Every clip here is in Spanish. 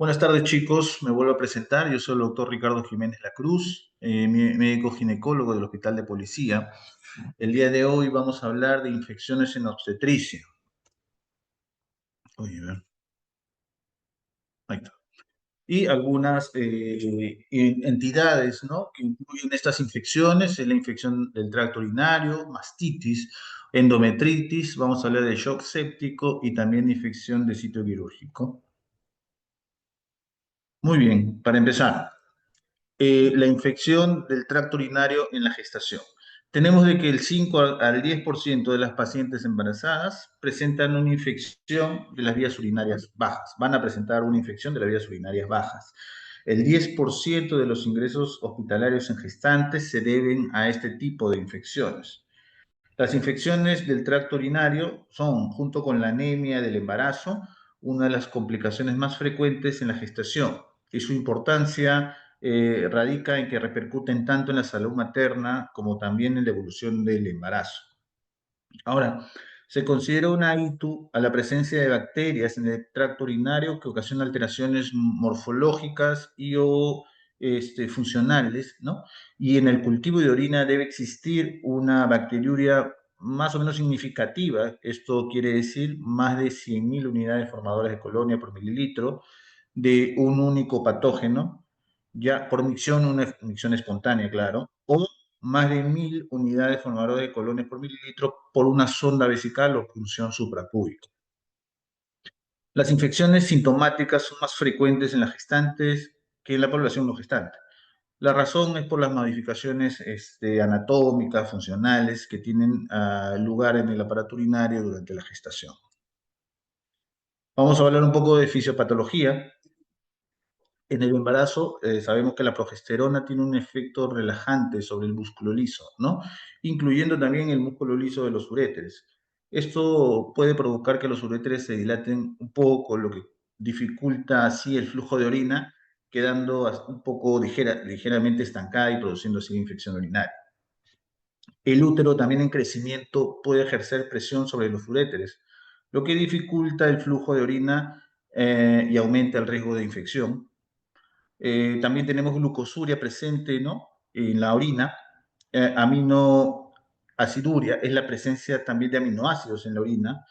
Buenas tardes, chicos. Me vuelvo a presentar. Yo soy el doctor Ricardo Jiménez La Cruz, médico ginecólogo del Hospital de Policía. El día de hoy vamos a hablar de infecciones en obstetricia. Oye, a ver, ahí está. Y algunas entidades, ¿no?, que incluyen estas infecciones: es la infección del tracto urinario, mastitis, endometritis, vamos a hablar de shock séptico y también infección de sitio quirúrgico. Muy bien, para empezar. La infección del tracto urinario en la gestación. Tenemos de que el 5 al 10% de las pacientes embarazadas presentan una infección de las vías urinarias bajas. Van a presentar una infección de las vías urinarias bajas. El 10% de los ingresos hospitalarios en gestantes se deben a este tipo de infecciones. Las infecciones del tracto urinario son, junto con la anemia del embarazo, una de las complicaciones más frecuentes en la gestación, y su importancia radica en que repercuten tanto en la salud materna como también en la evolución del embarazo. Ahora, se considera una ITU a la presencia de bacterias en el tracto urinario que ocasiona alteraciones morfológicas y o funcionales, ¿no? Y en el cultivo de orina debe existir una bacteriuria más o menos significativa. Esto quiere decir más de 100.000 unidades formadoras de colonia por mililitro de un único patógeno, ya por micción, una micción espontánea, claro, o más de 1.000 unidades formadoras de colonia por mililitro por una sonda vesical o punción suprapúbica. Las infecciones sintomáticas son más frecuentes en las gestantes que en la población no gestante. La razón es por las modificaciones anatómicas, funcionales, que tienen lugar en el aparato urinario durante la gestación. Vamos a hablar un poco de fisiopatología. En el embarazo sabemos que la progesterona tiene un efecto relajante sobre el músculo liso, ¿no? Incluyendo también el músculo liso de los uréteres. Esto puede provocar que los uréteres se dilaten un poco, lo que dificulta así el flujo de orina, quedando un poco ligeramente estancada y produciendo así infección urinaria. El útero, también en crecimiento, puede ejercer presión sobre los uréteres, lo que dificulta el flujo de orina y aumenta el riesgo de infección. También tenemos glucosuria presente, ¿no?, en la orina. Aminoaciduria es la presencia también de aminoácidos en la orina.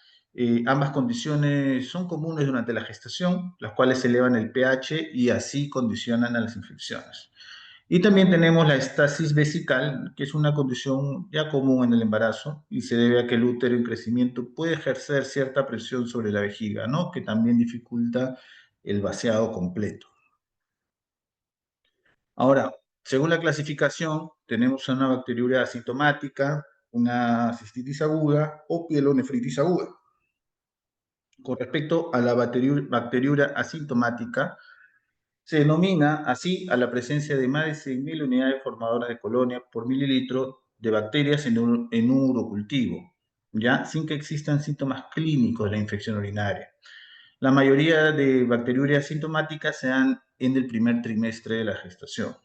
Ambas condiciones son comunes durante la gestación, las cuales elevan el pH y así condicionan a las infecciones. Y también tenemos la estasis vesical, que es una condición ya común en el embarazo y se debe a que el útero en crecimiento puede ejercer cierta presión sobre la vejiga, ¿no?, que también dificulta el vaciado completo. Ahora, según la clasificación, tenemos una bacteriuria asintomática, una cistitis aguda o pielonefritis aguda. Con respecto a la bacteriuria asintomática, se denomina así a la presencia de más de 100.000 unidades formadoras de colonia por mililitro de bacterias en un urocultivo, ¿ya?, sin que existan síntomas clínicos de la infección urinaria. La mayoría de bacteriurias asintomáticas se dan en el primer trimestre de la gestación.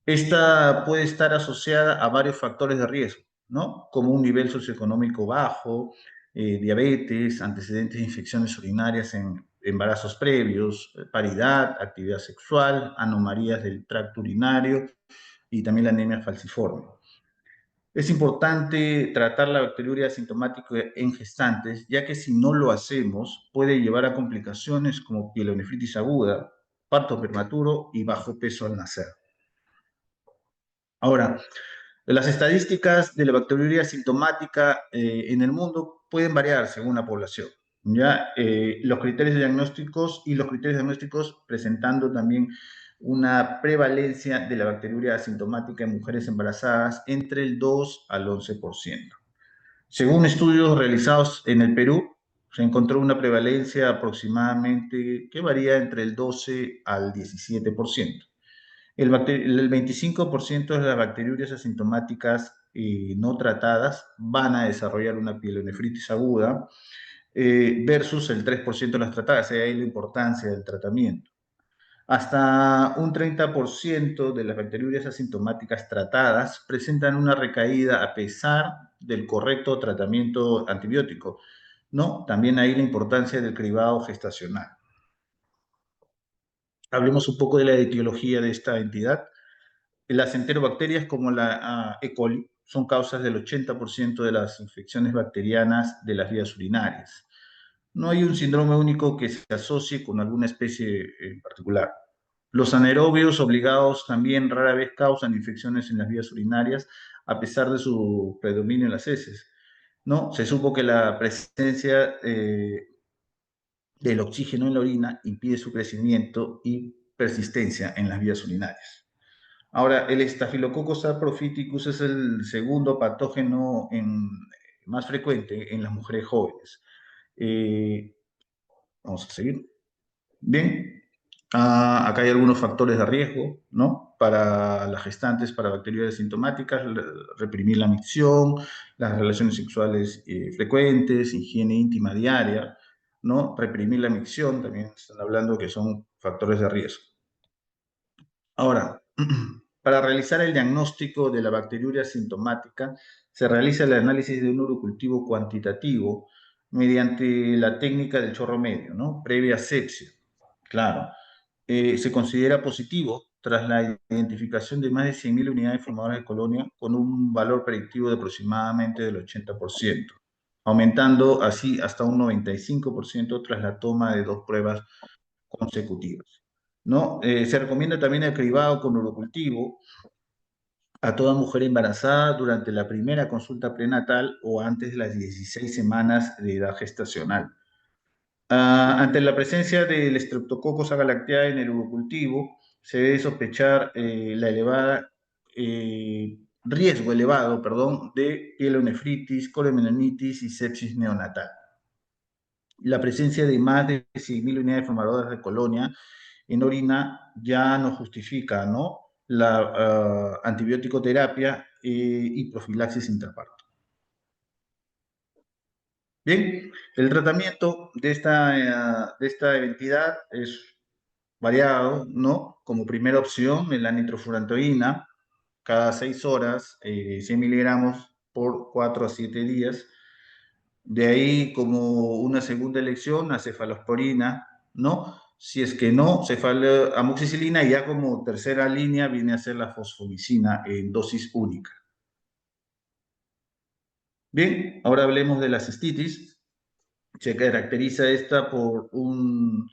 Esta puede estar asociada a varios factores de riesgo, ¿no?, como un nivel socioeconómico bajo, diabetes, antecedentes de infecciones urinarias en embarazos previos, paridad, actividad sexual, anomalías del tracto urinario y también la anemia falciforme. Es importante tratar la bacteriuria asintomática en gestantes, ya que si no lo hacemos puede llevar a complicaciones como pielonefritis aguda, parto prematuro y bajo peso al nacer. Ahora, las estadísticas de la bacteriuria asintomática en el mundo pueden variar según la población, ¿ya? Los criterios diagnósticos presentando también una prevalencia de la bacteriuria asintomática en mujeres embarazadas entre el 2 al 11%. Según estudios realizados en el Perú, se encontró una prevalencia aproximadamente que varía entre el 12 al 17%. El 25% de las bacteriurias asintomáticas no tratadas van a desarrollar una pielonefritis aguda versus el 3% de las tratadas. Ahí hay la importancia del tratamiento. Hasta un 30% de las bacteriurias asintomáticas tratadas presentan una recaída a pesar del correcto tratamiento antibiótico, ¿no? También hay la importancia del cribado gestacional. Hablemos un poco de la etiología de esta entidad. Las enterobacterias como la E. coli son causas del 80% de las infecciones bacterianas de las vías urinarias. No hay un síndrome único que se asocie con alguna especie en particular. Los anaerobios obligados también rara vez causan infecciones en las vías urinarias, a pesar de su predominio en las heces. ¿No? Se supo que la presencia del oxígeno en la orina impide su crecimiento y persistencia en las vías urinarias. Ahora, el Staphylococcus saprophyticus es el segundo patógeno más frecuente en las mujeres jóvenes. Eh, Vamos a seguir. Bien, acá hay algunos factores de riesgo, ¿no? Para las gestantes, para bacterias asintomáticas, reprimir la micción, las relaciones sexuales frecuentes, higiene íntima diaria, ¿no? Reprimir la micción, también están hablando que son factores de riesgo. Ahora, para realizar el diagnóstico de la bacteriuria sintomática, se realiza el análisis de un urocultivo cuantitativo mediante la técnica del chorro medio, ¿no? Previa asepsia. Claro. Se considera positivo tras la identificación de más de 100.000 unidades formadoras de colonia con un valor predictivo de aproximadamente del 80%, aumentando así hasta un 95% tras la toma de 2 pruebas consecutivas. ¿No? Se recomienda también el cribado con urocultivo a toda mujer embarazada durante la primera consulta prenatal o antes de las 16 semanas de edad gestacional. Ante la presencia del Streptococcus agalactiae en el urocultivo, se debe sospechar riesgo elevado, perdón, de pielonefritis, colomelonitis y sepsis neonatal. La presencia de más de 100.000 unidades formadoras de colonia en orina ya no justifica, ¿no? La antibiótico terapia y profilaxis intraparto. Bien, el tratamiento de esta entidad es variado, ¿no? Como primera opción, la nitrofurantoína, cada 6 horas, 100 miligramos por 4 a 7 días. De ahí, como una segunda elección, la cefalosporina, ¿no? Si es que no, amoxicilina, y ya como tercera línea viene a ser la fosfomicina en dosis única. Bien, ahora hablemos de la cistitis. Se caracteriza esta por un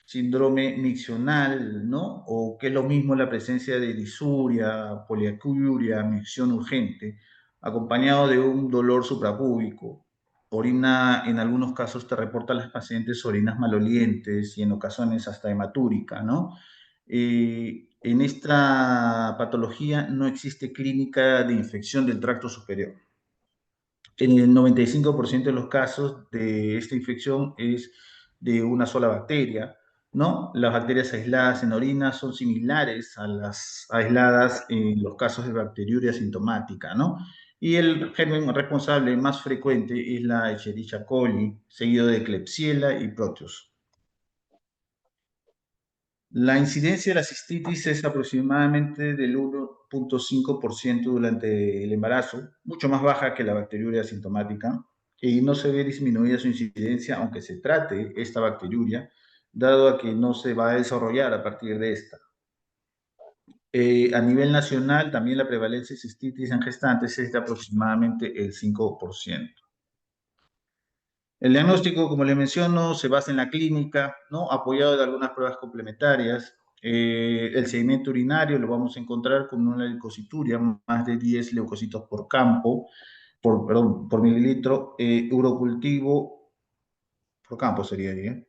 síndrome miccional, ¿no? O que es lo mismo la presencia de disuria, poliacuria, micción urgente, acompañado de un dolor suprapúbico. Orina, en algunos casos te reporta a las pacientes orinas malolientes y en ocasiones hasta hematúrica, ¿no? En esta patología no existe clínica de infección del tracto superior. En el 95% de los casos de esta infección es de una sola bacteria, ¿no? Las bacterias aisladas en orina son similares a las aisladas en los casos de bacteriuria sintomática, ¿no? Y el germen responsable más frecuente es la Escherichia coli, seguido de Klebsiella y Proteus. La incidencia de la cistitis es aproximadamente del 1,5% durante el embarazo, mucho más baja que la bacteriuria asintomática, y no se ve disminuida su incidencia aunque se trate esta bacteriuria, dado a que no se va a desarrollar a partir de esta. A nivel nacional, también la prevalencia de cistitis en gestantes es de aproximadamente el 5%. El diagnóstico, como le menciono, se basa en la clínica, ¿no? Apoyado de algunas pruebas complementarias. El sedimento urinario lo vamos a encontrar con una leucocituria, más de 10 leucocitos por perdón, por mililitro. Urocultivo, por campo sería ahí, ¿eh?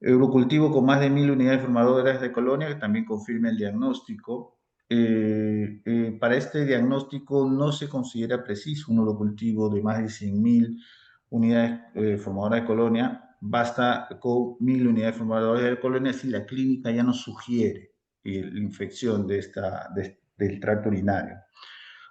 Urocultivo con más de 1.000 unidades formadoras de colonia, que también confirma el diagnóstico. Para este diagnóstico no se considera preciso un urocultivo de más de 100.000 unidades formadoras de colonia. Basta con 1.000 unidades formadoras de colonia si la clínica ya nos sugiere la infección del tracto urinario.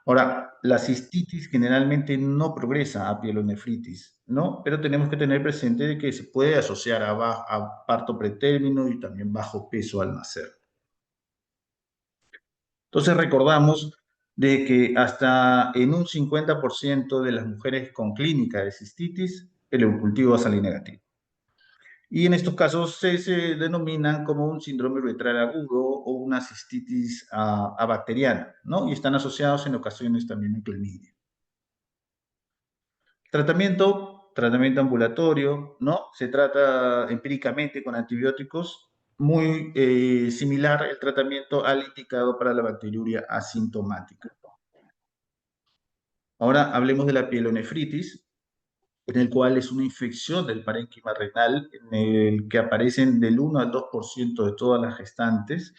Ahora, la cistitis generalmente no progresa a pielonefritis, ¿no? Pero tenemos que tener presente de que se puede asociar a parto pretérmino y también bajo peso al nacer. Entonces recordamos de que hasta en un 50% de las mujeres con clínica de cistitis, el cultivo va a salir negativo. Y en estos casos se denominan como un síndrome uretral agudo o una cistitis bacteriana, ¿no? Y están asociados en ocasiones también en clamidia. Tratamiento ambulatorio, ¿no? Se trata empíricamente con antibióticos, muy similar el tratamiento al indicado para la bacteriuria asintomática. Ahora hablemos de la pielonefritis, en el cual es una infección del parénquima renal, en el que aparecen del 1 al 2% de todas las gestantes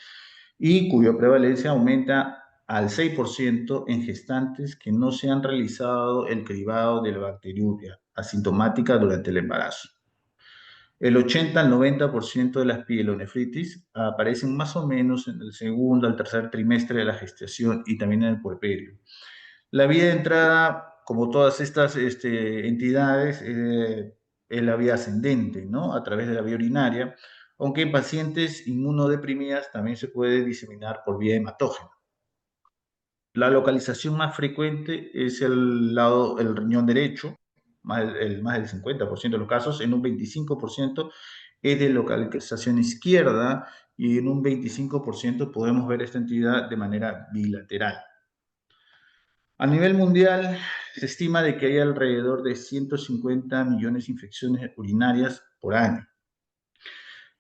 y cuya prevalencia aumenta al 6% en gestantes que no se han realizado el cribado de la bacteriuria asintomática durante el embarazo. El 80 al 90% de las pielonefritis aparecen más o menos en el segundo al tercer trimestre de la gestación y también en el puerperio. La vía de entrada, como todas estas entidades, es la vía ascendente, ¿no? A través de la vía urinaria, aunque en pacientes inmunodeprimidas también se puede diseminar por vía hematógena. La localización más frecuente es el riñón derecho, más del 50% de los casos, en un 25% es de localización izquierda y en un 25% podemos ver esta entidad de manera bilateral. A nivel mundial, se estima de que hay alrededor de 150 millones de infecciones urinarias por año.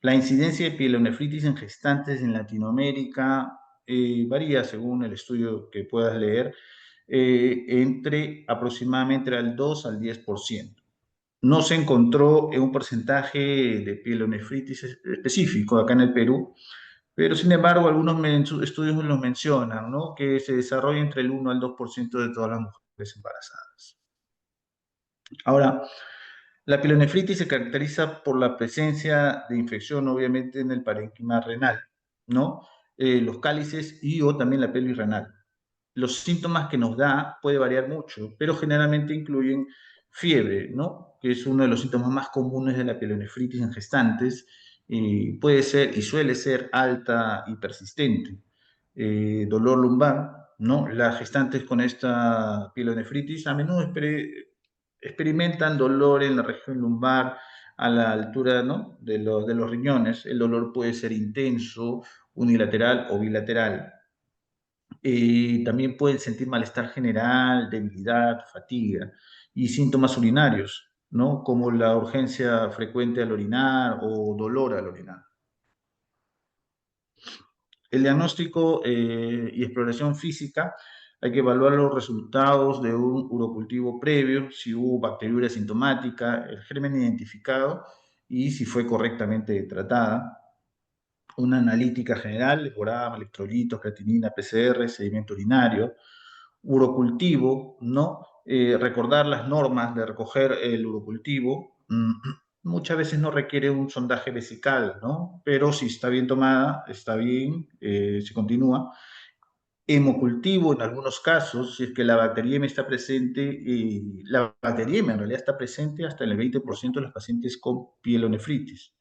La incidencia de pielonefritis en gestantes en Latinoamérica varía según el estudio que puedas leer, entre aproximadamente al 2 al 10%. No se encontró un porcentaje de pielonefritis específico acá en el Perú, pero sin embargo algunos estudios los mencionan, ¿no? Que se desarrolla entre el 1 al 2% de todas las mujeres embarazadas. Ahora, la pielonefritis se caracteriza por la presencia de infección, obviamente, en el parénquima renal, ¿no? Los cálices y o también la pelvis renal. Los síntomas que nos da puede variar mucho, pero generalmente incluyen fiebre, ¿no? Que es uno de los síntomas más comunes de la pielonefritis en gestantes. Puede ser y suele ser alta y persistente. Dolor lumbar, ¿no? Las gestantes con esta pielonefritis a menudo experimentan dolor en la región lumbar a la altura, ¿no? de los riñones. El dolor puede ser intenso, unilateral o bilateral. También pueden sentir malestar general, debilidad, fatiga y síntomas urinarios, ¿no? Como la urgencia frecuente al orinar o dolor al orinar. El diagnóstico y exploración física, hay que evaluar los resultados de un urocultivo previo, si hubo bacteriuria sintomática, el germen identificado y si fue correctamente tratada. Una analítica general, gramo, electrolitos, creatinina, PCR, sedimento urinario, urocultivo, ¿no? Recordar las normas de recoger el urocultivo. Muchas veces no requiere un sondaje vesical, ¿no? Pero si está bien tomada, está bien, se continúa. Hemocultivo en algunos casos, si es que la bacteriemia está presente, la bacteriemia en realidad está presente hasta en el 20% de los pacientes con pielonefritis.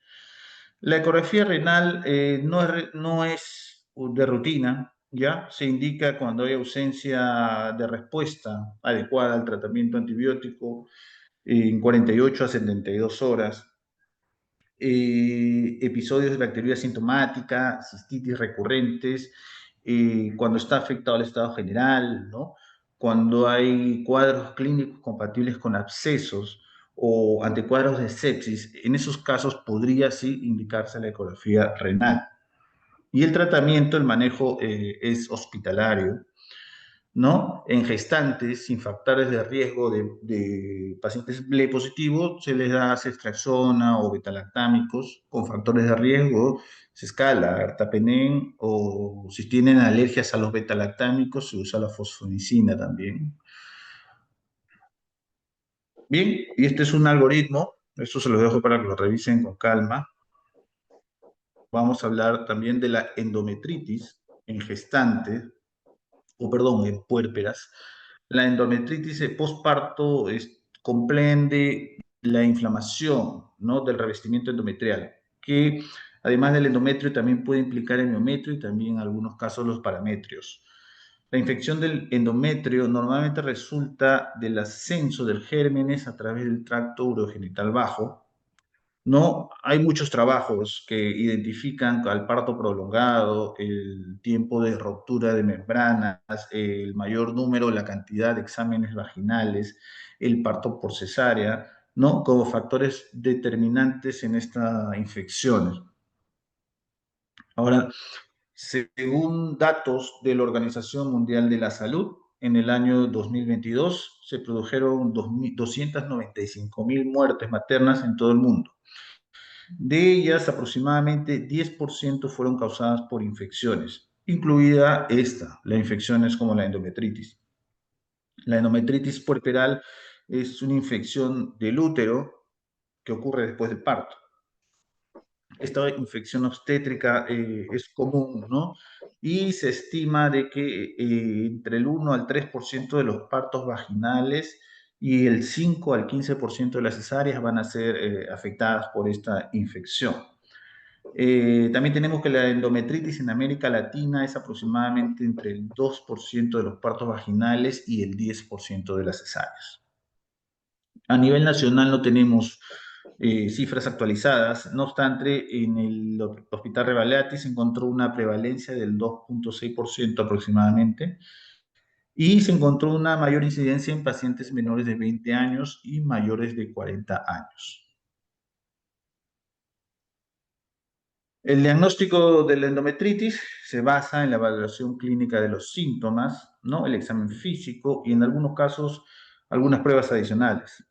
La ecografía renal no es de rutina, ¿ya? Se indica cuando hay ausencia de respuesta adecuada al tratamiento antibiótico en 48 a 72 horas. Episodios de bacteriuria sintomática, cistitis recurrentes, cuando está afectado el estado general, ¿no? Cuando hay cuadros clínicos compatibles con abscesos o ante cuadros de sepsis, en esos casos podría sí indicarse la ecografía renal. Y el tratamiento, el manejo es hospitalario, ¿no? En gestantes sin factores de riesgo de pacientes BLE positivos se les da ceftriaxona o betalactámicos. Con factores de riesgo se escala ertapenem o si tienen alergias a los betalactámicos se usa la fosfonicina también. Bien, y este es un algoritmo, esto se lo dejo para que lo revisen con calma. Vamos a hablar también de la endometritis en gestantes, o perdón, en puérperas. La endometritis postparto comprende la inflamación, ¿no? Del revestimiento endometrial, que además del endometrio también puede implicar el miometrio y también en algunos casos los parametrios. La infección del endometrio normalmente resulta del ascenso del gérmenes a través del tracto urogenital bajo, No, hay muchos trabajos que identifican al parto prolongado, el tiempo de ruptura de membranas, el mayor número, la cantidad de exámenes vaginales, el parto por cesárea, ¿no? Como factores determinantes en esta infección. Ahora, según datos de la Organización Mundial de la Salud, en el año 2022 se produjeron 295.000 muertes maternas en todo el mundo. De ellas, aproximadamente 10% fueron causadas por infecciones, incluida esta, las infecciones como la endometritis. La endometritis puerperal es una infección del útero que ocurre después del parto. Esta infección obstétrica es común, ¿no? Y se estima de que entre el 1 al 3% de los partos vaginales y el 5 al 15% de las cesáreas van a ser afectadas por esta infección. También tenemos que la endometritis en América Latina es aproximadamente entre el 2% de los partos vaginales y el 10% de las cesáreas. A nivel nacional no tenemos cifras actualizadas, no obstante, en el Hospital Revalati se encontró una prevalencia del 2,6% aproximadamente y se encontró una mayor incidencia en pacientes menores de 20 años y mayores de 40 años. El diagnóstico de la endometritis se basa en la evaluación clínica de los síntomas, ¿no? El examen físico y en algunos casos algunas pruebas adicionales.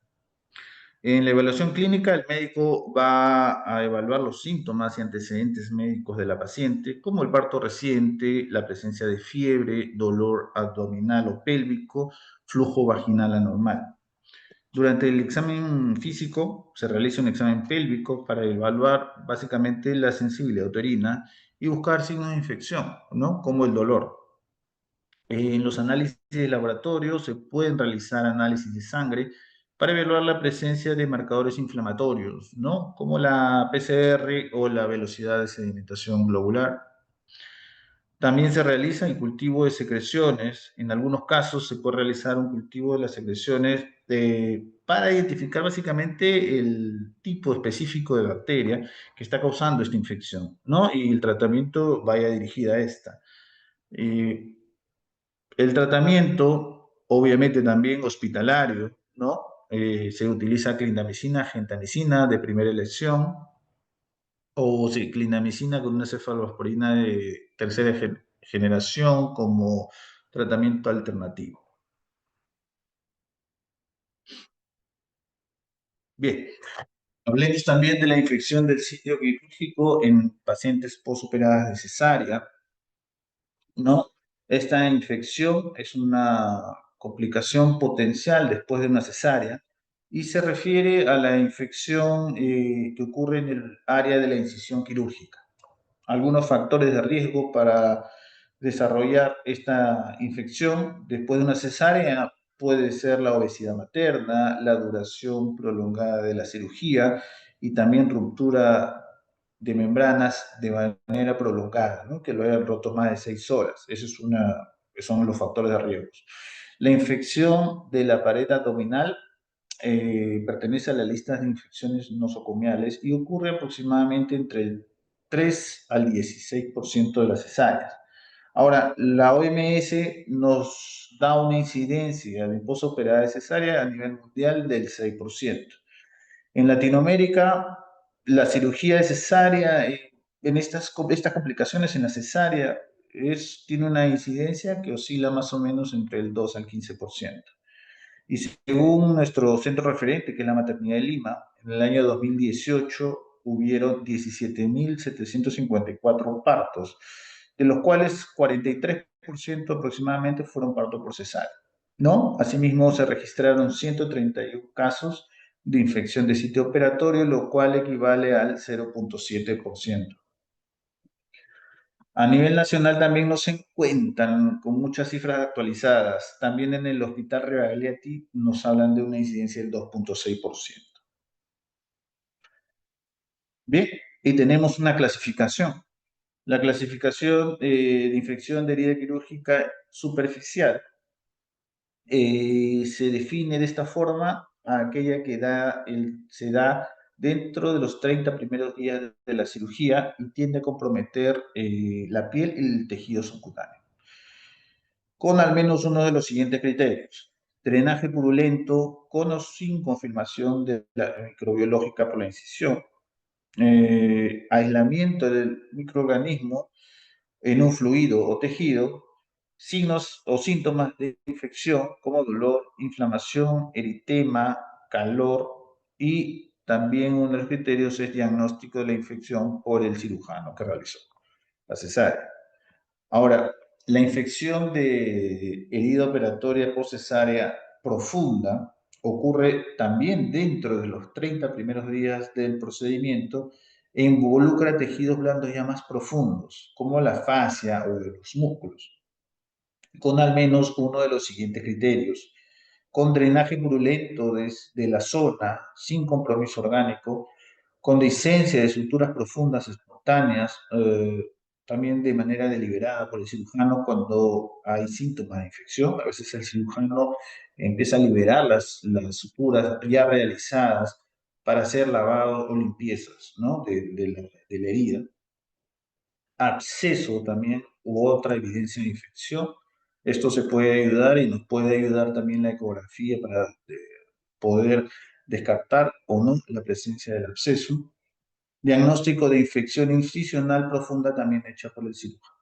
En la evaluación clínica, el médico va a evaluar los síntomas y antecedentes médicos de la paciente, como el parto reciente, la presencia de fiebre, dolor abdominal o pélvico, flujo vaginal anormal. Durante el examen físico se realiza un examen pélvico para evaluar básicamente la sensibilidad uterina y buscar signos de infección, ¿no? Como el dolor. En los análisis de laboratorio se pueden realizar análisis de sangre para evaluar la presencia de marcadores inflamatorios, ¿no? Como la PCR o la velocidad de sedimentación globular. También se realiza el cultivo de secreciones. En algunos casos se puede realizar un cultivo de las secreciones para identificar básicamente el tipo específico de bacteria que está causando esta infección, ¿no? Y el tratamiento vaya dirigido a esta. Eh, el tratamiento, obviamente también hospitalario, ¿no? Se utiliza clindamicina, gentamicina de primera elección, o sí, clindamicina con una cefalosporina de tercera generación como tratamiento alternativo. Bien, hablemos también de la infección del sitio quirúrgico en pacientes posoperadas de cesárea, ¿no? Esta infección es una complicación potencial después de una cesárea y se refiere a la infección que ocurre en el área de la incisión quirúrgica. Algunos factores de riesgo para desarrollar esta infección después de una cesárea puede ser la obesidad materna, la duración prolongada de la cirugía y también ruptura de membranas de manera prolongada, ¿no? Que lo hayan roto más de 6 horas. Son los factores de riesgo. La infección de la pared abdominal pertenece a la lista de infecciones nosocomiales y ocurre aproximadamente entre el 3 al 16% de las cesáreas. Ahora, la OMS nos da una incidencia de posoperada de cesárea a nivel mundial del 6%. En Latinoamérica, la cirugía de cesárea, en estas complicaciones en la cesárea, tiene una incidencia que oscila más o menos entre el 2 al 15%. Y según nuestro centro referente, que es la Maternidad de Lima, en el año 2018 hubieron 17.754 partos, de los cuales 43% aproximadamente fueron partos por cesárea, ¿no? Asimismo, se registraron 131 casos de infección de sitio operatorio, lo cual equivale al 0,7%. A nivel nacional también no se encuentran con muchas cifras actualizadas. También en el Hospital Revaleti nos hablan de una incidencia del 2,6%. Bien, y tenemos una clasificación. La clasificación de infección de herida quirúrgica superficial se define de esta forma a aquella que se da dentro de los 30 primeros días de la cirugía y tiende a comprometer la piel y el tejido subcutáneo, con al menos uno de los siguientes criterios: drenaje purulento con o sin confirmación de la microbiológica por la incisión, aislamiento del microorganismo en un fluido o tejido, signos o síntomas de infección como dolor, inflamación, eritema, calor, y también uno de los criterios es diagnóstico de la infección por el cirujano que realizó la cesárea. Ahora, la infección de herida operatoria postcesárea profunda ocurre también dentro de los 30 primeros días del procedimiento e involucra tejidos blandos ya más profundos, como la fascia o de los músculos, con al menos uno de los siguientes criterios: con drenaje purulento de la zona, sin compromiso orgánico, con licencia de suturas profundas espontáneas, también de manera deliberada por el cirujano cuando hay síntomas de infección. A veces el cirujano empieza a liberar las suturas ya realizadas para hacer lavado o limpiezas, ¿no?, de la herida. Absceso también u otra evidencia de infección. Esto se puede ayudar y nos puede ayudar también la ecografía para poder descartar o no la presencia del absceso. Diagnóstico de infección incisional profunda también hecha por el cirujano.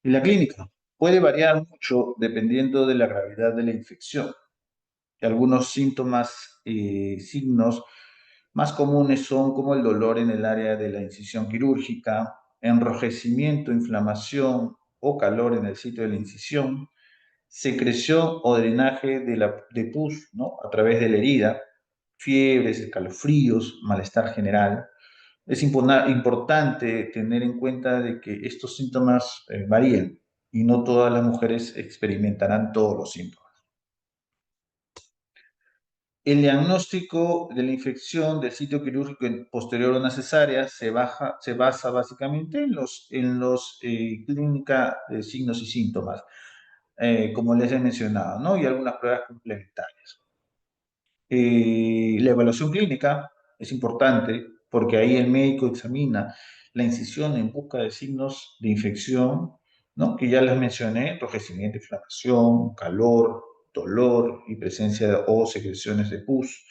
Y la clínica puede variar mucho dependiendo de la gravedad de la infección. Algunos síntomas y signos más comunes son como el dolor en el área de la incisión quirúrgica, enrojecimiento, inflamación o calor en el sitio de la incisión, secreción o drenaje de pus, ¿no?, a través de la herida, fiebres, escalofríos, malestar general. Es importante tener en cuenta de que estos síntomas varían y no todas las mujeres experimentarán todos los síntomas. El diagnóstico de la infección del sitio quirúrgico posterior a una cesárea se basa básicamente en clínica de signos y síntomas, como les he mencionado, ¿no?, y algunas pruebas complementarias. La evaluación clínica es importante porque ahí el médico examina la incisión en busca de signos de infección, ¿no?, que ya les mencioné: enrojecimiento, inflamación, calor, dolor y presencia o secreciones de pus.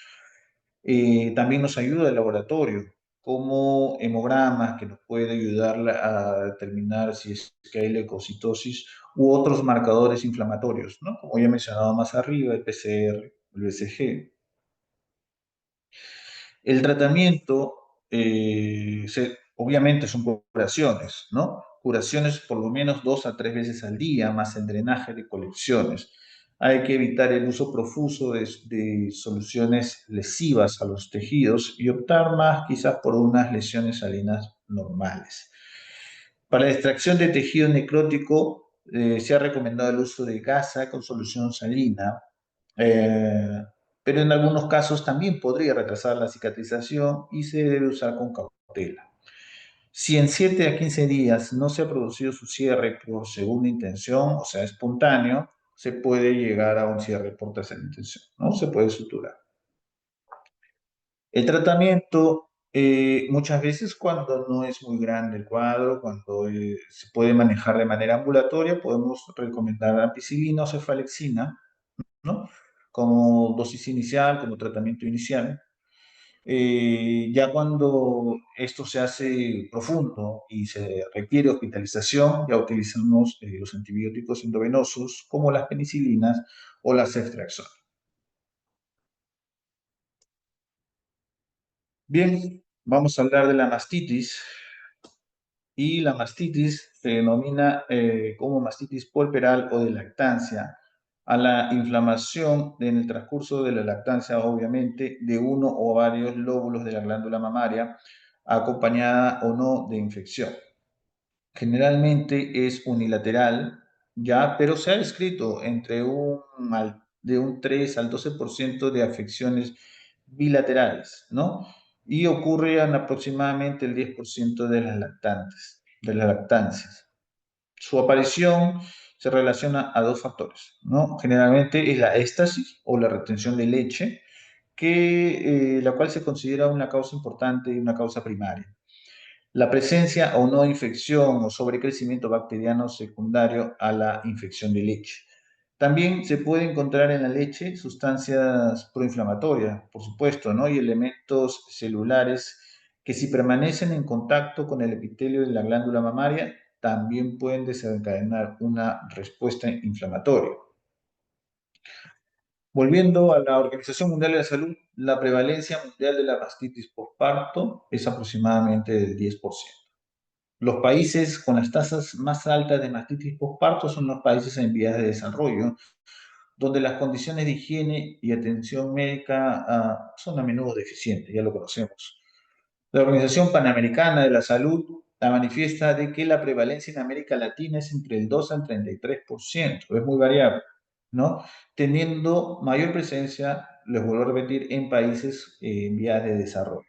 También nos ayuda el laboratorio, como hemogramas, que nos puede ayudar a determinar si es que hay leucocitosis u otros marcadores inflamatorios, ¿no?, como ya he mencionado más arriba, el PCR, el BCG. El tratamiento, obviamente son curaciones, ¿no? Curaciones por lo menos 2 a 3 veces al día, más el drenaje de colecciones. Hay que evitar el uso profuso de soluciones lesivas a los tejidos y optar más quizás por unas lesiones salinas normales. Para la extracción de tejido necrótico, se ha recomendado el uso de gasa con solución salina, eh, pero en algunos casos también podría retrasar la cicatrización y se debe usar con cautela. Si en 7 a 15 días no se ha producido su cierre por segunda intención, o sea, espontáneo, se puede llegar a un cierre por tercera intención, ¿no? Se puede suturar. El tratamiento, muchas veces cuando no es muy grande el cuadro, cuando se puede manejar de manera ambulatoria, podemos recomendar ampicilina o cefalexina, ¿no?, como dosis inicial, como tratamiento inicial. Ya cuando esto se hace profundo y se requiere hospitalización, ya utilizamos los antibióticos endovenosos como las penicilinas o las ceftriaxona. Bien, vamos a hablar de la mastitis. Y la mastitis se denomina como mastitis puerperal o de lactancia a la inflamación en el transcurso de la lactancia, obviamente, de uno o varios lóbulos de la glándula mamaria, acompañada o no de infección. Generalmente es unilateral, ya, pero se ha descrito de un 3 al 12% de afecciones bilaterales, ¿no? Y ocurre en aproximadamente el 10% de de las lactancias. Su aparición se relaciona a dos factores, ¿no? Generalmente es la éstasis o la retención de leche, la cual se considera una causa importante y una causa primaria. La presencia o no infección o sobrecrecimiento bacteriano secundario a la infección de leche. También se puede encontrar en la leche sustancias proinflamatorias, por supuesto, ¿no? Y elementos celulares que si permanecen en contacto con el epitelio de la glándula mamaria, también pueden desencadenar una respuesta inflamatoria. Volviendo a la Organización Mundial de la Salud, la prevalencia mundial de la mastitis postparto es aproximadamente del 10%. Los países con las tasas más altas de mastitis postparto son los países en vías de desarrollo, donde las condiciones de higiene y atención médica son a menudo deficientes, ya lo conocemos. La Organización Panamericana de la Salud manifiesta de que la prevalencia en América Latina es entre el 2 al 33%, es muy variable, ¿no? Teniendo mayor presencia, les vuelvo a repetir, en países en vías de desarrollo.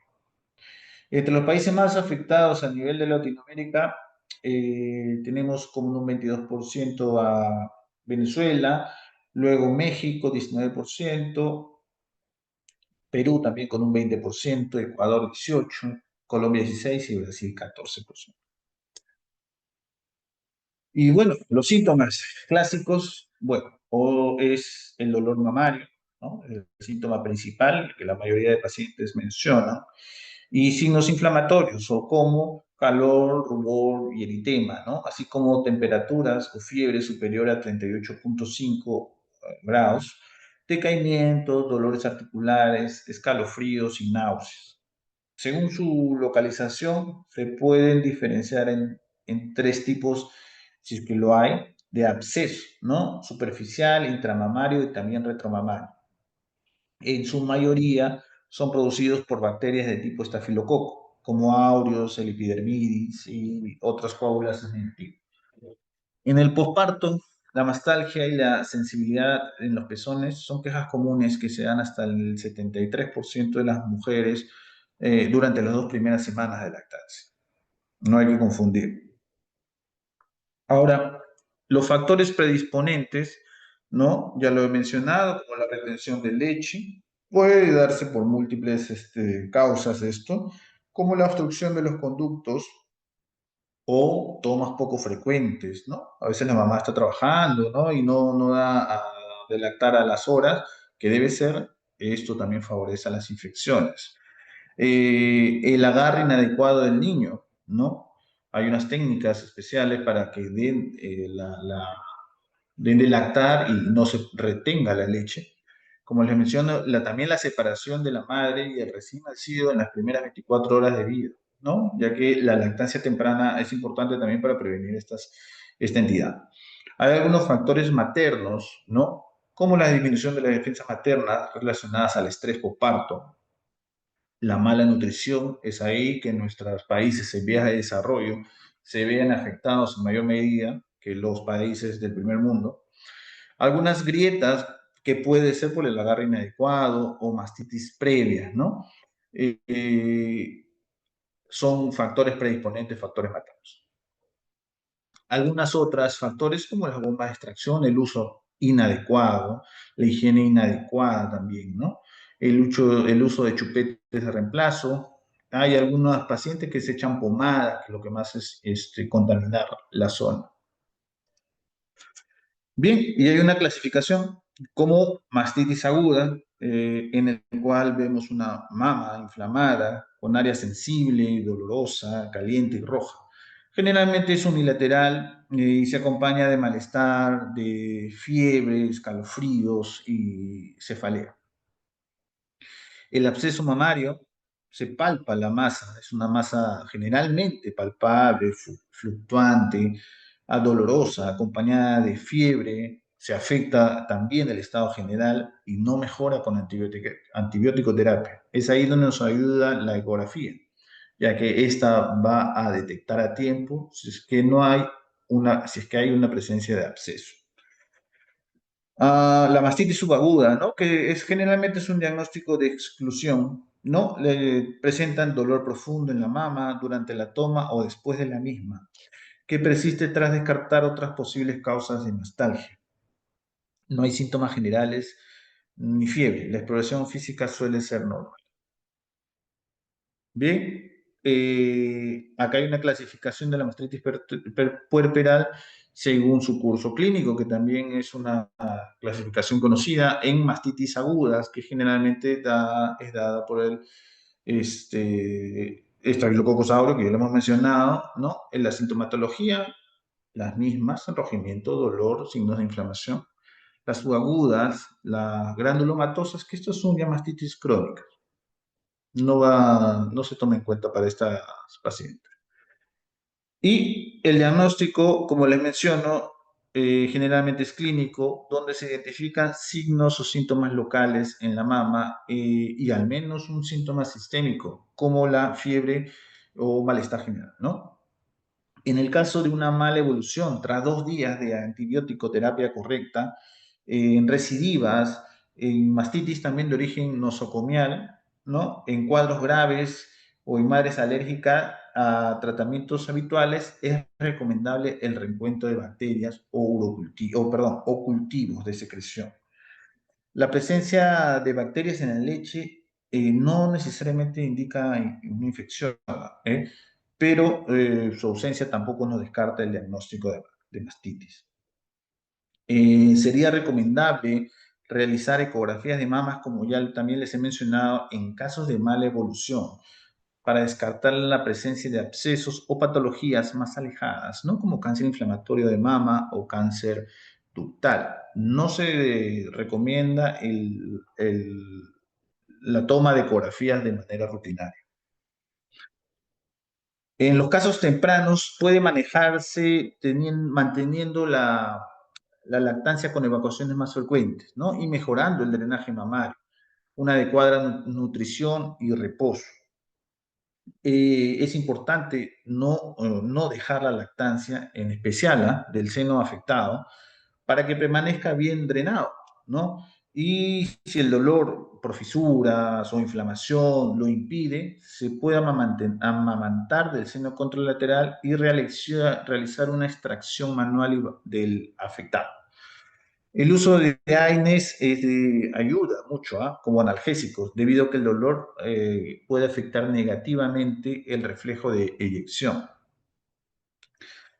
Entre los países más afectados a nivel de Latinoamérica, tenemos como un 22% a Venezuela, luego México 19%, Perú también con un 20%, Ecuador 18%, Colombia 16% y Brasil 14%. Y bueno, los síntomas clásicos, bueno, o es el dolor mamario, ¿no? El síntoma principal que la mayoría de pacientes mencionan, y signos inflamatorios o como calor, rubor y eritema, ¿no? Así como temperaturas o fiebre superior a 38,5 grados, decaimiento, dolores articulares, escalofríos y náuseas. Según su localización, se pueden diferenciar en tres tipos, si es que lo hay, de absceso, ¿no? Superficial, intramamario y también retromamario. En su mayoría son producidos por bacterias de tipo estafilococo, como Aureus, el epidermidis y otras coágulas en En el posparto, la mastalgia y la sensibilidad en los pezones son quejas comunes que se dan hasta el 73% de las mujeres durante las 2 primeras semanas de lactancia. No hay que confundir. Ahora, los factores predisponentes, ¿no? Ya lo he mencionado, como la retención de leche, puede darse por múltiples causas esto, como la obstrucción de los conductos o tomas poco frecuentes, ¿no? A veces la mamá está trabajando, ¿no? Y no da de lactar a las horas que debe ser. Esto también favorece a las infecciones. El agarre inadecuado del niño, ¿no? Hay unas técnicas especiales para que den de lactar y no se retenga la leche. Como les menciono, también la separación de la madre y el recién nacido en las primeras 24 horas de vida, ¿no? Ya que la lactancia temprana es importante también para prevenir esta entidad. Hay algunos factores maternos, ¿no? Como la disminución de la defensa materna relacionadas al estrés postparto, la mala nutrición. Es ahí que nuestros países en vías de desarrollo se vean afectados en mayor medida que los países del primer mundo. Algunas grietas que puede ser por el agarre inadecuado o mastitis previa, ¿no? Eh, eh, Son factores predisponentes, factores maternos. Algunas otras factores como las bombas de extracción, el uso inadecuado, la higiene inadecuada también, ¿no? El uso de chupetes de reemplazo. Hay algunos pacientes que se echan pomada, que lo que más es contaminar la zona. Bien, y hay una clasificación como mastitis aguda, en el cual vemos una mama inflamada, con área sensible, dolorosa, caliente y roja. Generalmente es unilateral y se acompaña de malestar, de fiebre, escalofríos y cefalea. El absceso mamario se palpa la masa, es una masa generalmente palpable, fluctuante, dolorosa, acompañada de fiebre, se afecta también el estado general y no mejora con antibiótico-terapia. Es ahí donde nos ayuda la ecografía, ya que esta va a detectar a tiempo si es que hay una presencia de absceso. La mastitis subaguda, ¿no? Que generalmente es un diagnóstico de exclusión, ¿no? Le presentan dolor profundo en la mama durante la toma o después de la misma, que persiste tras descartar otras posibles causas de mastalgia. No hay síntomas generales ni fiebre. La exploración física suele ser normal. Bien, acá hay una clasificación de la mastitis puerperal según su curso clínico, que también es una clasificación conocida en mastitis agudas, que generalmente es dada por el Staphylococcus aureus, que ya lo hemos mencionado, ¿no? En la sintomatología, las mismas: enrojimiento, dolor, signos de inflamación. Las subagudas, las granulomatosas, que estas son ya mastitis crónicas, no se toma en cuenta para estas pacientes. Y el diagnóstico, como les menciono, generalmente es clínico, donde se identifican signos o síntomas locales en la mama, y al menos un síntoma sistémico, como la fiebre o malestar general, ¿no? En el caso de una mala evolución, tras 2 días de antibiótico terapia correcta, en recidivas, en mastitis también de origen nosocomial, ¿no? En cuadros graves o en madres alérgicas a tratamientos habituales, es recomendable el reencuentro de bacterias o cultivos de secreción. La presencia de bacterias en la leche no necesariamente indica una infección, ¿eh? Pero su ausencia tampoco nos descarta el diagnóstico de mastitis. Sería recomendable realizar ecografías de mamas, como ya también les he mencionado, en casos de mala evolución, para descartar la presencia de abscesos o patologías más alejadas, ¿no? Como cáncer inflamatorio de mama o cáncer ductal. No se recomienda la toma de ecografías de manera rutinaria. En los casos tempranos puede manejarse manteniendo la lactancia con evacuaciones más frecuentes, ¿no? Y mejorando el drenaje mamario, una adecuada nutrición y reposo. Es importante no dejar la lactancia, en especial del seno afectado, para que permanezca bien drenado, ¿no? Y si el dolor por fisuras o inflamación lo impide, se puede amamantar del seno contralateral y realizar una extracción manual del afectado. El uso de AINES ayuda mucho, como analgésicos, debido a que el dolor puede afectar negativamente el reflejo de eyección.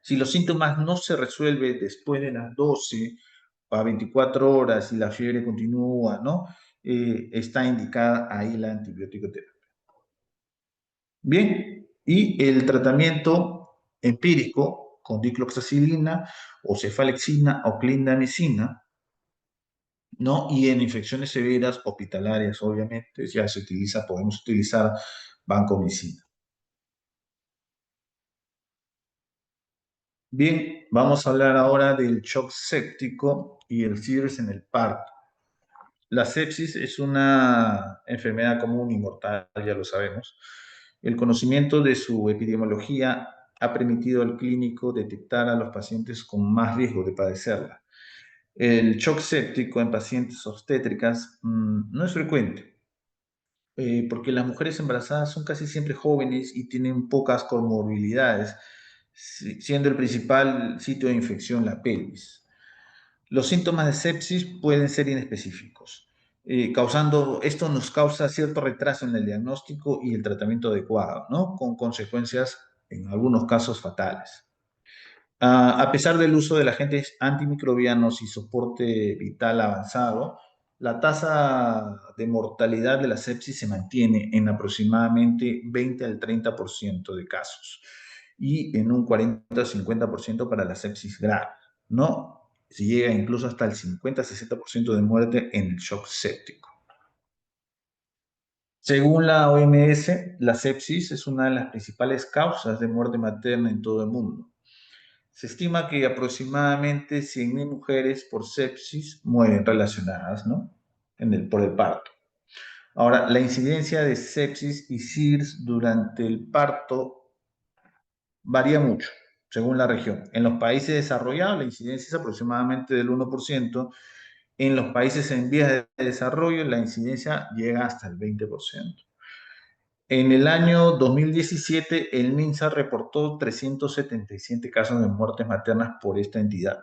Si los síntomas no se resuelven después de las 12 a 24 horas y la fiebre continúa, ¿no? Está indicada ahí la antibiótico terapia. Bien, y el tratamiento empírico con dicloxacilina o cefalexina o clindamicina, ¿no? Y en infecciones severas hospitalarias, obviamente, ya podemos utilizar vancomicina. Bien, vamos a hablar ahora del shock séptico y el SIDS en el parto. La sepsis es una enfermedad común y mortal, ya lo sabemos. El conocimiento de su epidemiología ha permitido al clínico detectar a los pacientes con más riesgo de padecerla. El shock séptico en pacientes obstétricas no es frecuente, porque las mujeres embarazadas son casi siempre jóvenes y tienen pocas comorbilidades, siendo el principal sitio de infección la pelvis. Los síntomas de sepsis pueden ser inespecíficos, esto nos causa cierto retraso en el diagnóstico y el tratamiento adecuado, ¿no? Con consecuencias en algunos casos fatales. A pesar del uso de agentes antimicrobianos y soporte vital avanzado, la tasa de mortalidad de la sepsis se mantiene en aproximadamente 20 al 30% de casos y en un 40-50% para la sepsis grave, ¿no? Se llega incluso hasta el 50-60% de muerte en el shock séptico. Según la OMS, la sepsis es una de las principales causas de muerte materna en todo el mundo. Se estima que aproximadamente 100.000 mujeres por sepsis mueren relacionadas, ¿no? Por el parto. Ahora, la incidencia de sepsis y SIDS durante el parto varía mucho, según la región. En los países desarrollados, la incidencia es aproximadamente del 1%. En los países en vías de desarrollo, la incidencia llega hasta el 20%. En el año 2017, el MINSA reportó 377 casos de muertes maternas por esta entidad.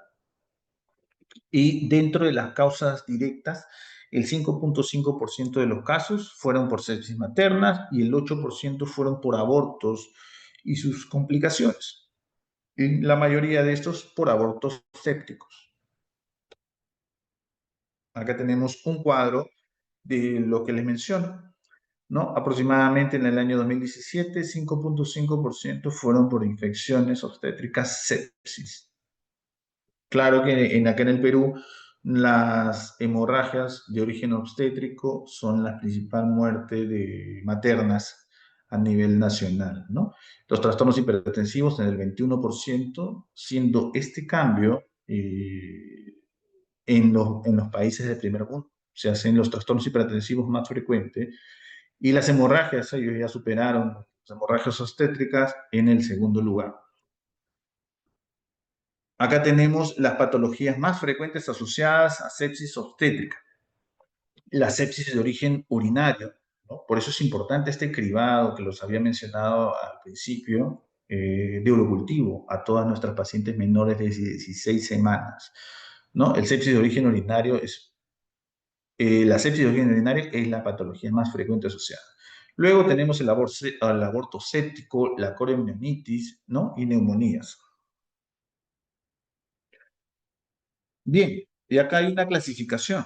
Y dentro de las causas directas El 5.5% de los casos fueron por sepsis materna y el 8% fueron por abortos y sus complicaciones. Y la mayoría de estos por abortos sépticos. Acá tenemos un cuadro de lo que les menciono, ¿no? Aproximadamente en el año 2017, 5.5% fueron por infecciones obstétricas sepsis. Claro que acá en el Perú las hemorragias de origen obstétrico son la principal muerte de maternas a nivel nacional, ¿no? Los trastornos hipertensivos en el 21%, siendo este cambio en los países de primer mundo. Se hacen los trastornos hipertensivos más frecuentes y las hemorragias, ellos ya superaron las hemorragias obstétricas en el segundo lugar. Acá tenemos las patologías más frecuentes asociadas a sepsis obstétrica. La sepsis de origen urinario, ¿no? Por eso es importante este cribado que los había mencionado al principio, de urocultivo a todas nuestras pacientes menores de 16 semanas, ¿no? La sepsis de origen urinario es la patología más frecuente asociada. Luego tenemos el aborto séptico, la coriomionitis, ¿no? Y neumonías. Bien, y acá hay una clasificación.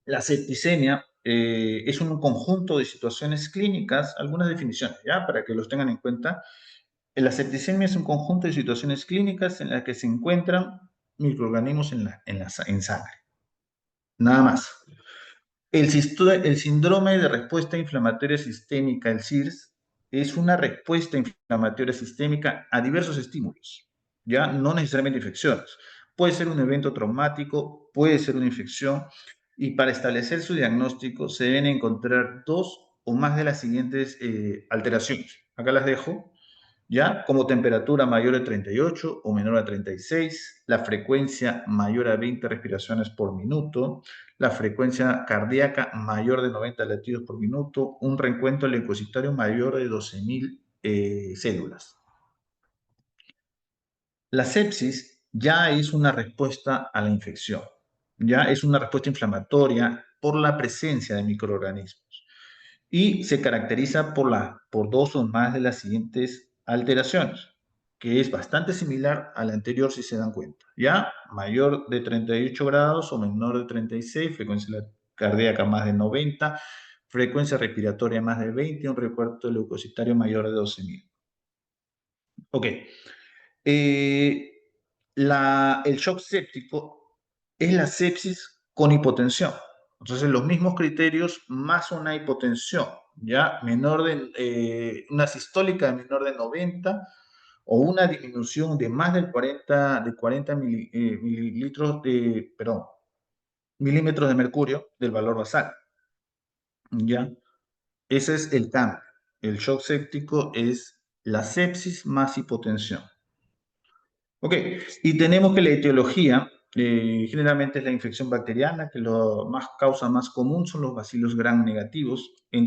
La septicemia es un conjunto de situaciones clínicas, algunas definiciones, ¿ya? Para que los tengan en cuenta. La septicemia es un conjunto de situaciones clínicas en las que se encuentran microorganismos en sangre. Nada más. El síndrome de respuesta inflamatoria sistémica, el SIRS, es una respuesta inflamatoria sistémica a diversos estímulos, ya no necesariamente infecciones. Puede ser un evento traumático, puede ser una infección, y para establecer su diagnóstico se deben encontrar dos o más de las siguientes alteraciones. Acá las dejo. ¿Ya? Como temperatura mayor a 38 o menor a 36, la frecuencia mayor a 20 respiraciones por minuto, la frecuencia cardíaca mayor de 90 latidos por minuto, un recuento leucocitario mayor de 12.000 células. La sepsis ya es una respuesta a la infección, ya es una respuesta inflamatoria por la presencia de microorganismos y se caracteriza por dos o más de las siguientes alteraciones, que es bastante similar a la anterior si se dan cuenta. Ya, mayor de 38 grados o menor de 36, frecuencia cardíaca más de 90, frecuencia respiratoria más de 20, un recuerdo leucocitario mayor de 12.000. Ok. Eh, el shock séptico es la sepsis con hipotensión. Entonces, los mismos criterios más una hipotensión, ¿ya? Una sistólica de menor de 90 o una disminución de más del 40 milímetros de mercurio del valor basal, ¿ya? Ese es el cambio. El shock séptico es la sepsis más hipotensión. Ok, y tenemos que la etiología generalmente es la infección bacteriana, que causa más común son los bacilos gram negativos. A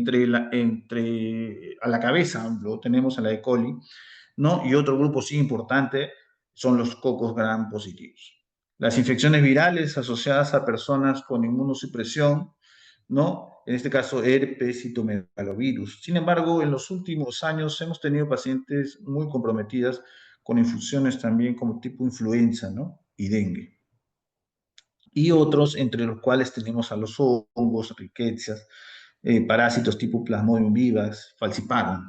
la cabeza lo tenemos a la E. coli, ¿no? Y otro grupo sí importante son los cocos gram positivos. Las infecciones virales asociadas a personas con inmunosupresión, ¿no? En este caso, herpes, citomegalovirus. Sin embargo, en los últimos años hemos tenido pacientes muy comprometidas con infusiones también como tipo influenza, ¿no? Y dengue. Y otros, entre los cuales tenemos a los hongos, riquezas, parásitos tipo Plasmodium vivax, falciparum.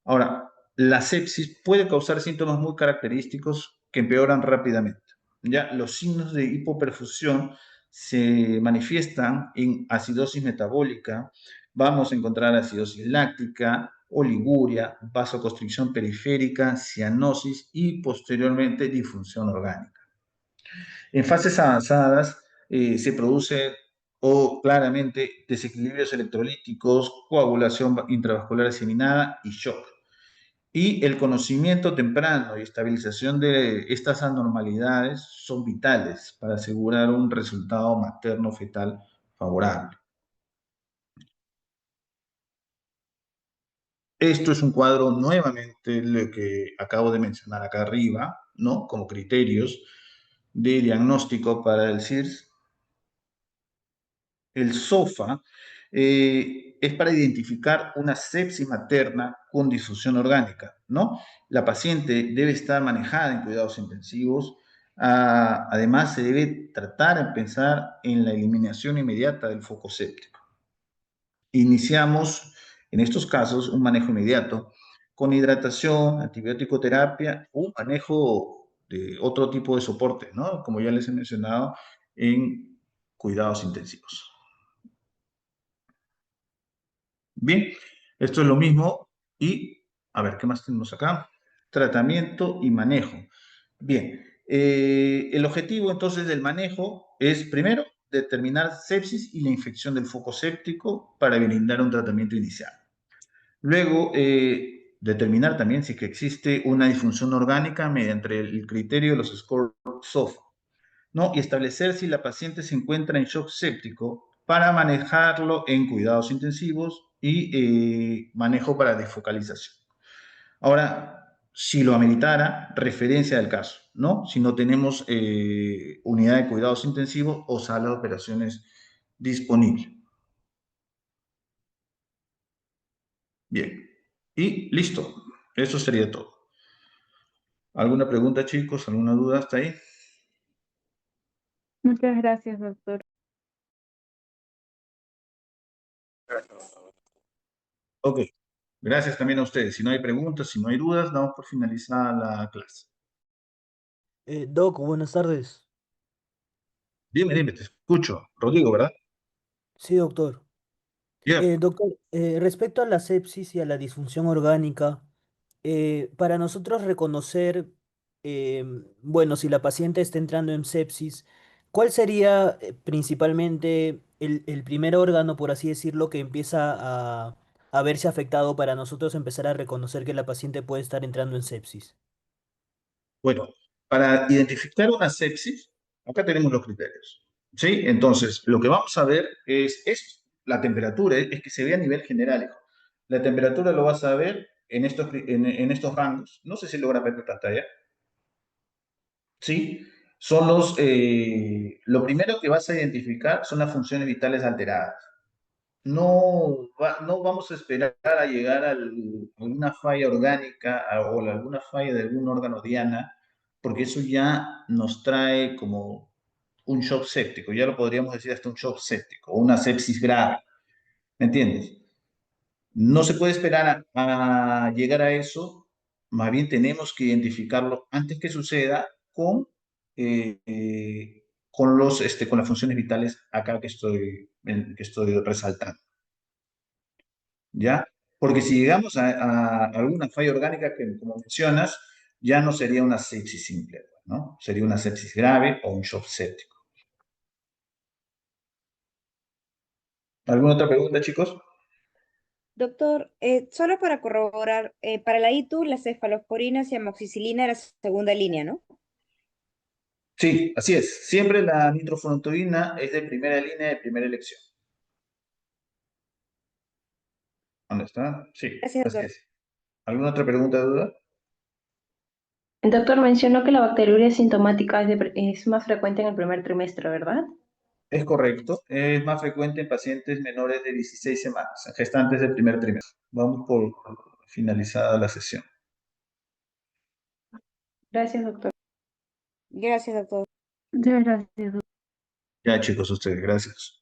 Ahora, la sepsis puede causar síntomas muy característicos que empeoran rápidamente. Ya los signos de hipoperfusión se manifiestan en acidosis metabólica, vamos a encontrar acidosis láctica, oliguria, vasoconstricción periférica, cianosis y posteriormente disfunción orgánica. En fases avanzadas se produce claramente desequilibrios electrolíticos, coagulación intravascular diseminada y shock. Y el conocimiento temprano y estabilización de estas anormalidades son vitales para asegurar un resultado materno-fetal favorable. Esto es un cuadro nuevamente lo que acabo de mencionar acá arriba, ¿no? Como criterios de diagnóstico para el SIRS. el SOFA, es para identificar una sepsis materna con difusión orgánica, ¿no? La paciente debe estar manejada en cuidados intensivos. Además, se debe tratar de pensar en la eliminación inmediata del foco séptico. Iniciamos, en estos casos, un manejo inmediato con hidratación, antibiótico terapia, un manejo de otro tipo de soporte, ¿no? Como ya les he mencionado, en cuidados intensivos. Bien, esto es lo mismo y, a ver, ¿qué más tenemos acá? Tratamiento y manejo. Bien, el objetivo entonces del manejo es, primero, determinar sepsis y la infección del foco séptico para brindar un tratamiento inicial. Luego, determinar también si que existe una disfunción orgánica mediante el criterio de los scores SOFA, ¿no? Y establecer si la paciente se encuentra en shock séptico para manejarlo en cuidados intensivos y manejo para desfocalización. Ahora, si lo ameritara, referencia del caso, ¿no? Si no tenemos unidad de cuidados intensivos o sala de operaciones disponible. Bien. Y listo. Eso sería todo. ¿Alguna pregunta, chicos? ¿Alguna duda hasta ahí? Muchas gracias, doctor. Ok. Gracias también a ustedes. Si no hay preguntas, si no hay dudas, damos por finalizada la clase. Doc, buenas tardes. Dime, te escucho. Rodrigo, ¿verdad? Sí, doctor. Ya. Doctor, respecto a la sepsis y a la disfunción orgánica, para nosotros reconocer, bueno, si la paciente está entrando en sepsis, ¿cuál sería principalmente el primer órgano, por así decirlo, que empieza a verse afectado para nosotros empezar a reconocer que la paciente puede estar entrando en sepsis? Bueno, para identificar una sepsis, acá tenemos los criterios. ¿Sí? Entonces, lo que vamos a ver es la temperatura, es que se ve a nivel general, hijo. La temperatura lo vas a ver en estos rangos. No sé si logra ver mi pantalla. ¿Sí? Lo primero que vas a identificar son las funciones vitales alteradas. No vamos a esperar a llegar a alguna falla orgánica o a alguna falla de algún órgano diana, porque eso ya nos trae como un shock séptico, ya lo podríamos decir hasta un shock séptico, o una sepsis grave, ¿me entiendes? No se puede esperar a llegar a eso, más bien tenemos que identificarlo antes que suceda eh, eh, con las funciones vitales acá que estoy resaltando. ¿Ya? Porque si llegamos a alguna falla orgánica que, como mencionas, ya no sería una sepsis simple, ¿no? Sería una sepsis grave o un shock séptico. ¿Alguna otra pregunta, chicos? Doctor, solo para corroborar, para la ITU, las cefalosporinas y amoxicilina era segunda línea, ¿no? Sí, así es. Siempre la nitrofurantoína es de primera línea, de primera elección. ¿Dónde está? Sí, Gracias, así doctor. es. ¿Alguna otra pregunta, duda? El doctor mencionó que la bacteriuria sintomática es más frecuente en el primer trimestre, ¿verdad? Es correcto. Es más frecuente en pacientes menores de 16 semanas, en gestantes del primer trimestre. Vamos por finalizada la sesión. Gracias, doctor. Gracias, doctor. Muchas gracias, doctor. Ya, chicos, ustedes, gracias.